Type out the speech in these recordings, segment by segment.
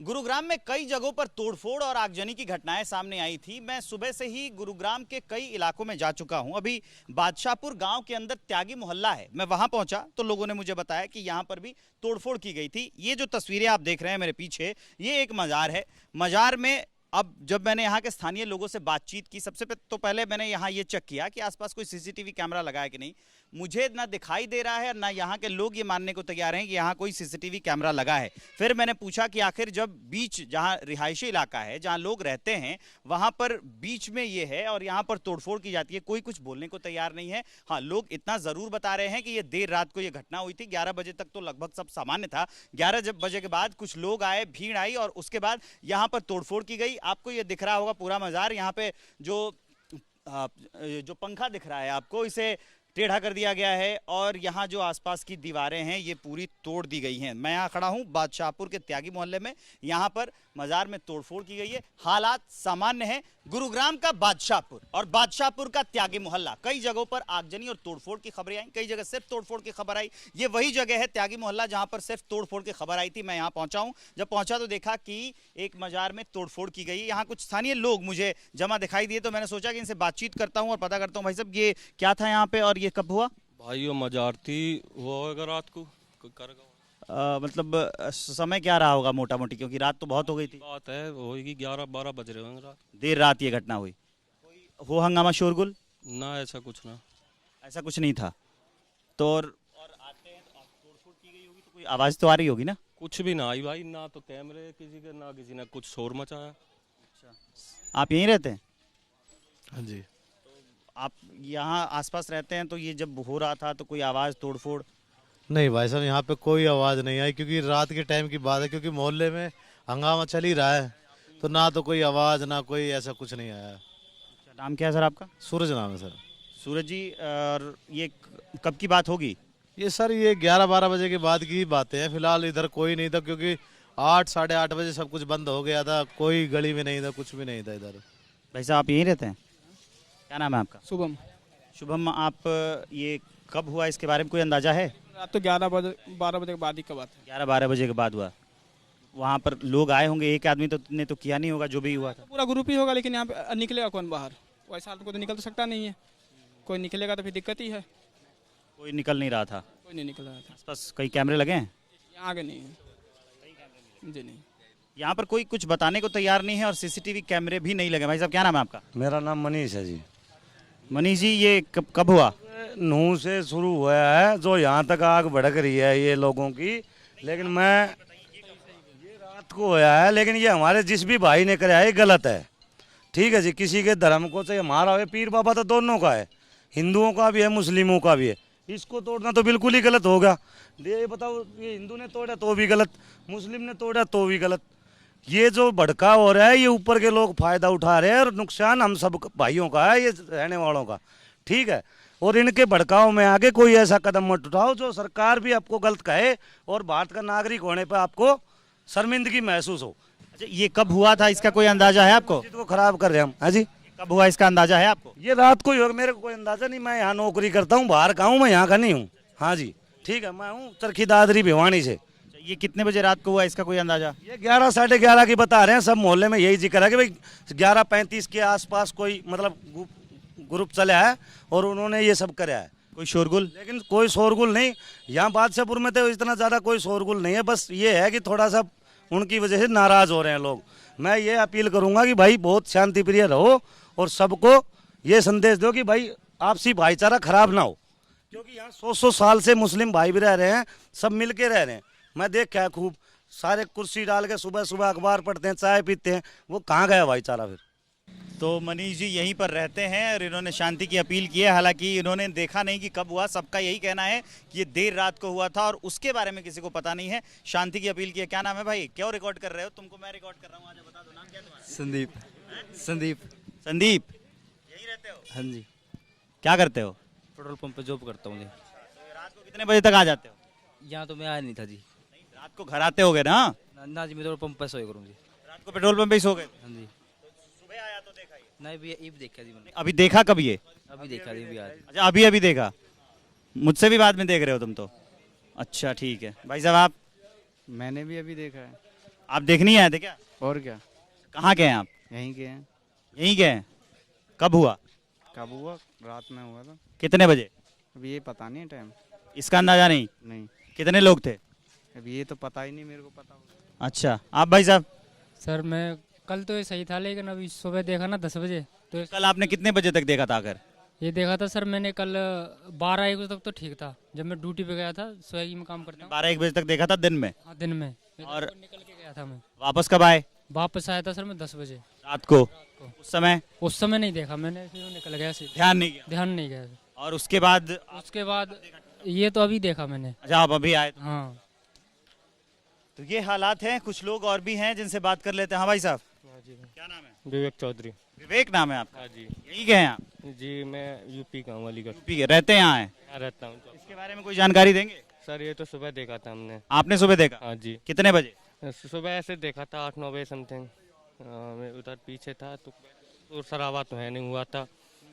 गुरुग्राम में कई जगहों पर तोड़फोड़ और आगजनी की घटनाएं सामने आई थी। मैं सुबह से ही गुरुग्राम के कई इलाकों में जा चुका हूं। अभी बादशाहपुर गांव के अंदर त्यागी मोहल्ला है, मैं वहां पहुंचा तो लोगों ने मुझे बताया कि यहां पर भी तोड़फोड़ की गई थी। ये जो तस्वीरें आप देख रहे हैं मेरे पीछे, ये एक मजार है। मजार में अब जब मैंने यहाँ के स्थानीय लोगों से बातचीत की, सबसे तो पहले मैंने यहाँ ये चेक किया कि आसपास कोई सीसीटीवी कैमरा लगा है कि नहीं। मुझे ना दिखाई दे रहा है, ना यहाँ के लोग ये मानने को तैयार हैं कि यहाँ कोई सीसीटीवी कैमरा लगा है। फिर मैंने पूछा कि आखिर जब बीच जहाँ रिहायशी इलाका है, जहाँ लोग रहते हैं, वहाँ पर बीच में ये है और यहाँ पर तोड़फोड़ की जाती है, कोई कुछ बोलने को तैयार नहीं है। हाँ, लोग इतना ज़रूर बता रहे हैं कि ये देर रात को ये घटना हुई थी। 11 बजे तक तो लगभग सब सामान्य था। 11 बजे के बाद कुछ लोग आए, भीड़ आई और उसके बाद यहाँ पर तोड़फोड़ की गई। आपको ये दिख रहा होगा पूरा मजार। यहाँ पे जो पंखा दिख रहा है आपको, इसे टेढ़ा कर दिया गया है और यहाँ जो आसपास की दीवारें हैं ये पूरी तोड़ दी गई हैं। मैं यहाँ खड़ा हूँ बादशाहपुर के त्यागी मोहल्ले में। यहाँ पर मजार में तोड़फोड़ की गई है। हालात सामान्य हैं। गुरुग्राम का बादशाहपुर और बादशाहपुर का त्यागी मोहल्ला, कई जगहों पर आगजनी और तोड़फोड़ की खबरें आई, कई जगह सिर्फ तोड़फोड़ की खबर आई। ये वही जगह है त्यागी मोहल्ला जहाँ पर सिर्फ तोड़फोड़ की खबर आई थी। मैं यहाँ पहुंचा हूँ। जब पहुंचा तो देखा कि एक मजार में तोड़फोड़ की गई। यहाँ कुछ स्थानीय लोग मुझे जमा दिखाई दिए तो मैंने सोचा कि इनसे बातचीत करता हूँ और पता करता हूँ, भाई साहब ये क्या था यहाँ पे और ये कब हुआ? भाई वो मजार थी, वो होगा रात को मतलब समय क्या रहा होगा मोटा मोटी, क्योंकि रात तो बहुत हो गई थी। बात है होगी 11-12 बज रहे होंगे रात। देर रात ये घटना हुई। हो हंगामा शोरगुल? ना ऐसा कुछ ना, ऐसा कुछ नहीं था। तो और आते हैं तो तोड़फोड़ की गई होगी तो कोई आवाज तो आ रही होगी ना? कुछ भी ना आई भाई, ना तो कैमरे किसी के, ना किसी ने कुछ शोर मचाया। आप यहीं रहते हैं? हाँ जी। आप यहाँ आसपास रहते हैं तो ये जब हो रहा था तो कोई आवाज तोड़फोड़? नहीं भाई साहब, यहाँ पे कोई आवाज़ नहीं आई क्योंकि रात के टाइम की बात है, क्योंकि मोहल्ले में हंगामा चल ही रहा है, तो ना तो कोई आवाज़ ना कोई ऐसा कुछ नहीं आया। नाम क्या है सर आपका? सूरज नाम है सर। सूरज जी, और ये कब की बात होगी? ये सर ये 11-12 बजे के बाद की बातें हैं। फिलहाल इधर कोई नहीं था क्योंकि 8 साढ़े 8 बजे सब कुछ बंद हो गया था, कोई गली में नहीं था, कुछ भी नहीं था इधर। भाई साहब आप यहीं रहते हैं? क्या नाम है आपका? शुभम। शुभम, आप ये कब हुआ इसके बारे में कोई अंदाजा है? रात तो 11-12 बजे के बाद ही का बात है। 11-12 बजे के बाद हुआ। वहाँ पर लोग आए होंगे, एक आदमी तो ने तो किया नहीं होगा जो भी हुआ था। पूरा ग्रुप ही होगा, लेकिन यहाँ पे निकलेगा कौन बाहर? वैसा आदमी को तो निकल तो सकता नहीं है। कोई निकलेगा तो फिर दिक्कत ही है। कोई निकल नहीं रहा था। कोई नहीं निकल रहा था। बस कई कैमरे लगे हैं? यहाँ आगे नहीं है जी, नहीं। यहाँ पर कोई कुछ बताने को तैयार नहीं है और सीसीटीवी कैमरे भी नहीं लगे। भाई साहब क्या नाम है आपका? मेरा नाम मनीष है जी। मनीष जी, ये कब हुआ? नूह से शुरू हुआ है, जो यहाँ तक आग भड़क रही है ये लोगों की, लेकिन मैं ये रात को हुआ है, लेकिन ये हमारे जिस भी भाई ने कराया है गलत है। ठीक है जी, किसी के धर्म को चाहे हमारा हो, पीर बाबा तो दोनों का है, हिंदुओं का भी है मुस्लिमों का भी है। इसको तोड़ना तो बिल्कुल ही गलत होगा। ये बताओ, ये हिंदू ने तोड़ा तो भी गलत, मुस्लिम ने तोड़ा तो भी गलत। ये जो भड़काव हो रहा है ये ऊपर के लोग फायदा उठा रहे हैं और नुकसान हम सब भाइयों का है, ये रहने वालों का। ठीक है, और इनके भड़काव में आगे कोई ऐसा कदम मत उठाओ जो सरकार भी आपको गलत कहे और भारत का नागरिक होने पर आपको शर्मिंदगी महसूस हो। अच्छा, ये कब हुआ था, इसका कोई अंदाजा है आपको? को खराब कर रहे हैं हम। हाँ जी, कब हुआ इसका अंदाजा है आपको? ये रात को ही होगा, मेरे को कोई अंदाजा नहीं। मैं यहाँ नौकरी करता हूँ, बाहर का हूँ, मैं यहाँ का नहीं हूँ। हाँ जी, ठीक है, मैं हूँ चरखी दादरी भिवानी से। ये कितने बजे रात को हुआ, इसका कोई अंदाजा? ये 11 साढ़े 11 की बता रहे हैं। सब मोहल्ले में यही जिक्र है कि भाई 11:35 के आसपास कोई मतलब ग्रुप चला है और उन्होंने ये सब कराया है। कोई शोरगुल? लेकिन कोई शोरगुल नहीं। यहाँ बादशाहपुर में तो इतना ज़्यादा कोई शोरगुल नहीं है। बस ये है कि थोड़ा सा उनकी वजह से नाराज़ हो रहे हैं लोग। मैं ये अपील करूँगा कि भाई बहुत शांति प्रिय रहो और सबको ये संदेश दो कि भाई आपसी भाईचारा खराब ना हो, क्योंकि यहाँ 100 साल से मुस्लिम भाई भी रह रहे हैं, सब मिल के रह रहे हैं। मैं देखा है खूब, सारे कुर्सी डाल के सुबह सुबह अखबार पढ़ते हैं, चाय पीते हैं। वो कहाँ गया भाईचारा फिर? तो मनीष जी यहीं पर रहते हैं और इन्होंने शांति की अपील की है। हालांकि इन्होंने देखा नहीं कि कब हुआ, सबका यही कहना है कि ये देर रात को हुआ था और उसके बारे में किसी को पता नहीं है। शांति की अपील की है। क्या नाम है भाई? क्यों रिकॉर्ड कर रहे हो? तुमको मैं रिकॉर्ड कर रहा हूँ, आज बता दो नाम क्या तुम्हारा? संदीप। संदीप। संदीप, यही रहते हो? हाँ जी। क्या करते हो? पेट्रोल पंप पे जॉब करता हूँ जी। तो रात को कितने बजे तक आ जाते हो? यहाँ तो मैं आया नहीं था जी। रात को घर आते होगे ना? ना जी, मैं पेट्रोल पंप पे सोया करूँ जी। रात को पेट्रोल पंप पे ही सो गए? हाँ जी। सुबह आया तो देखा? नहीं भैया, ये भी देखा जी मैंने। अभी देखा कब ये? अभी देखा जी, अभी आज। अच्छा, अभी देखा। मुझसे भी बाद में देख रहे हो तुम तो? अच्छा ठीक है। भाई साहब आप? मैंने भी अभी देखा है। आप देखने ही आए थे क्या? और क्या, कहाँ गए आप? यहीं के हैं। यहीं गए हैं? कब हुआ? कब हुआ? रात में हुआ था। कितने बजे? अभी ये पता नहीं टाइम। इसका अंदाजा नहीं? नहीं, कितने लोग थे? अभी ये तो पता ही नहीं, मेरे को पता होगा। अच्छा, आप भाई साहब? सर मैं कल तो ये सही था, लेकिन अभी सुबह देखा ना 10 बजे, तो कल आपने कितने बजे तक देखा था आकर? ये देखा था सर मैंने कल 12-1 बजे तक तो ठीक था, जब मैं ड्यूटी पे गया था, स्विगी में काम करता हूँ। 12-1 बजे तक देखा था दिन में? हाँ, दिन में। और निकल के गया था मैं, वापस कब आए? वापस आया था सर मैं 10 बजे। रात को? उस समय नहीं देखा मैंने, फिर निकल गया सीधे, ध्यान नहीं किया? ध्यान नहीं गया। और उसके बाद? उसके बाद ये तो अभी देखा मैंने। अच्छा, आप अभी आए? हाँ, तो ये हालात हैं। कुछ लोग और भी हैं जिनसे बात कर लेते हैं। हाँ भाई साहब, क्या नाम है? विवेक चौधरी। विवेक नाम है आपका? हाँ जी। यही गए हैं आप? जी मैं यूपी का हूँ, अलीगढ़। यूपी के, रहते हैं यहाँ हैं? यहाँ रहता हूँ। इसके बारे में कोई जानकारी देंगे? सर ये तो सुबह देखा था हमने। आपने सुबह देखा? हाँ जी, कितने बजे? सुबह ऐसे देखा था 8-9 बजे समथिंग। मैं उधर पीछे था तो शोर शराबा तो है नहीं हुआ था।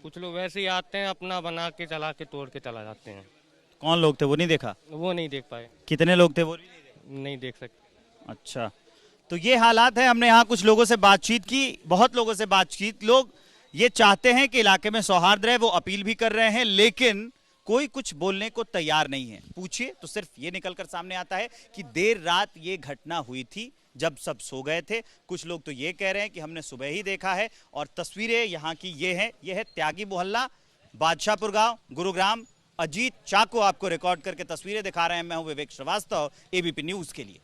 कुछ लोग वैसे ही आते हैं, अपना बना के चला के तोड़ के चला जाते हैं। कौन लोग थे, वो नहीं देखा? वो नहीं देख पाए। कितने लोग थे वो भी नहीं देखा? नहीं देख सकते। अच्छा, तो ये हालात है। हमने यहाँ कुछ लोगों से बातचीत की, बहुत लोगों से बातचीत। लोग ये चाहते हैं कि इलाके में सौहार्द रहे, वो अपील भी कर रहे हैं, लेकिन कोई कुछ बोलने को तैयार नहीं है। पूछिए तो सिर्फ ये निकलकर सामने आता है कि देर रात ये घटना हुई थी, जब सब सो गए थे। कुछ लोग तो ये कह रहे हैं कि हमने सुबह ही देखा है। और तस्वीरें यहाँ की ये है त्यागी मोहल्ला, बादशाहपुर गांव, गुरुग्राम। अजीत चाको आपको रिकॉर्ड करके तस्वीरें दिखा रहे हैं। मैं हूं विवेक श्रीवास्तव, एबीपी न्यूज के लिए।